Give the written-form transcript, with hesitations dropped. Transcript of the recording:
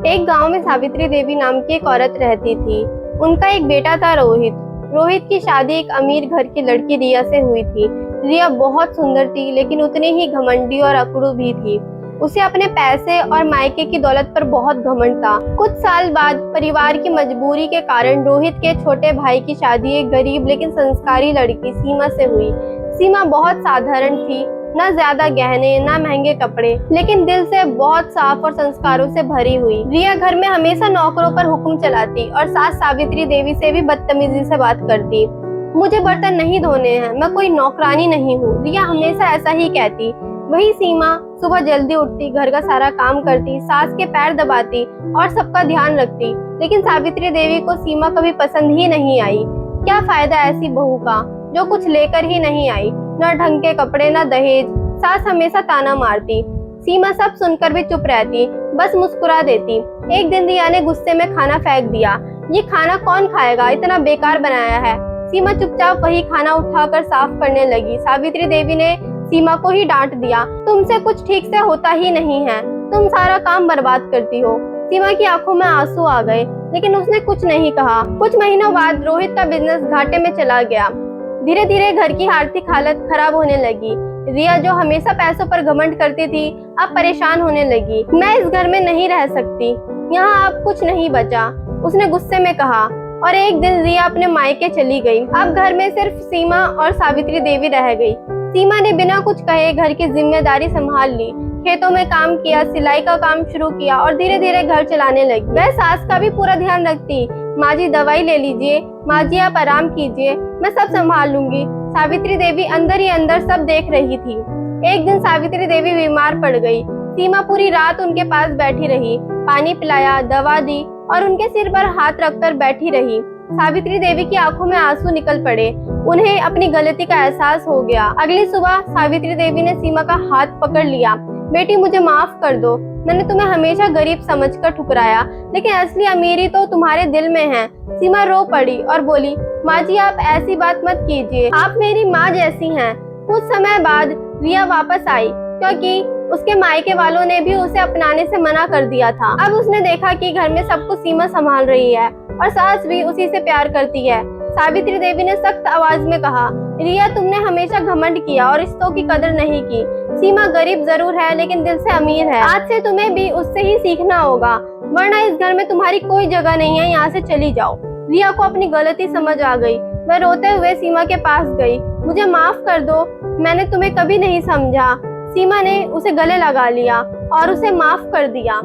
एक गांव में सावित्री देवी नाम की एक औरत रहती थी। उनका एक बेटा था रोहित। रोहित की शादी एक अमीर घर की लड़की रिया से हुई थी। रिया बहुत सुंदर थी, लेकिन उतनी ही घमंडी और अकड़ू भी थी। उसे अपने पैसे और मायके की दौलत पर बहुत घमंड था। कुछ साल बाद परिवार की मजबूरी के कारण रोहित के छोटे भाई की शादी एक गरीब लेकिन संस्कारी लड़की सीमा से हुई। सीमा बहुत साधारण थी, ना ज्यादा गहने ना महंगे कपड़े, लेकिन दिल से बहुत साफ और संस्कारों से भरी हुई। रिया घर में हमेशा नौकरों पर हुक्म चलाती और सास सावित्री देवी से भी बदतमीजी से बात करती। मुझे बर्तन नहीं धोने हैं, मैं कोई नौकरानी नहीं हूँ, रिया हमेशा ऐसा ही कहती। वही सीमा सुबह जल्दी उठती, घर का सारा काम करती, सास के पैर दबाती और सबका ध्यान रखती। लेकिन सावित्री देवी को सीमा कभी पसंद ही नहीं आई। क्या फायदा ऐसी बहू का जो कुछ लेकर ही नहीं आई, न ढंग के कपड़े न दहेज। सास हमेशा ताना मारती। सीमा सब सुनकर भी चुप रहती, बस मुस्कुरा देती। एक दिन रिया ने गुस्से में खाना फेंक दिया। ये खाना कौन खाएगा, इतना बेकार बनाया है। सीमा चुपचाप वही खाना उठाकर साफ करने लगी। सावित्री देवी ने सीमा को ही डांट दिया, तुमसे कुछ ठीक से होता ही नहीं है, तुम सारा काम बर्बाद करती हो। सीमा की आंखों में आंसू आ गए, लेकिन उसने कुछ नहीं कहा। कुछ महीनों बाद रोहित का बिजनेस घाटे में चला गया। धीरे धीरे घर की आर्थिक हालत खराब होने लगी। रिया जो हमेशा पैसों पर घमंड करती थी, अब परेशान होने लगी। मैं इस घर में नहीं रह सकती, यहाँ अब कुछ नहीं बचा, उसने गुस्से में कहा। और एक दिन रिया अपने मायके चली गई। अब घर में सिर्फ सीमा और सावित्री देवी रह गई। सीमा ने बिना कुछ कहे घर की जिम्मेदारी संभाल ली, खेतों में काम किया, सिलाई का काम शुरू किया और धीरे धीरे घर चलाने लगी। वह सास का भी पूरा ध्यान रखती। माँ जी दवाई ले लीजिए, माँ जी आप आराम कीजिए, मैं सब संभाल लूंगी। सावित्री देवी अंदर ही अंदर सब देख रही थी। एक दिन सावित्री देवी बीमार पड़ गई। सीमा पूरी रात उनके पास बैठी रही, पानी पिलाया, दवा दी और उनके सिर पर हाथ रखकर बैठी रही। सावित्री देवी की आंखों में आंसू निकल पड़े। उन्हें अपनी गलती का एहसास हो गया। अगली सुबह सावित्री देवी ने सीमा का हाथ पकड़ लिया। बेटी मुझे माफ कर दो, मैंने तुम्हें हमेशा गरीब समझकर ठुकराया, लेकिन असली अमीरी तो तुम्हारे दिल में है। सीमा रो पड़ी और बोली, माँ जी आप ऐसी बात मत कीजिए, आप मेरी माँ जैसी हैं। कुछ समय बाद रिया वापस आई, क्योंकि उसके मायके वालों ने भी उसे अपनाने से मना कर दिया था। अब उसने देखा कि घर में सब कुछ सीमा संभाल रही है और सास भी उसी से प्यार करती है। सावित्री देवी ने सख्त आवाज में कहा, रिया तुमने हमेशा घमंड किया और रिश्तों की कदर नहीं की। सीमा गरीब जरूर है, लेकिन दिल से अमीर है। आज से तुम्हें भी उससे ही सीखना होगा, वरना इस घर में तुम्हारी कोई जगह नहीं है, यहाँ से चली जाओ। रिया को अपनी गलती समझ आ गई। वह रोते हुए सीमा के पास गई। मुझे माफ कर दो, मैंने तुम्हें कभी नहीं समझा। सीमा ने उसे गले लगा लिया और उसे माफ कर दिया।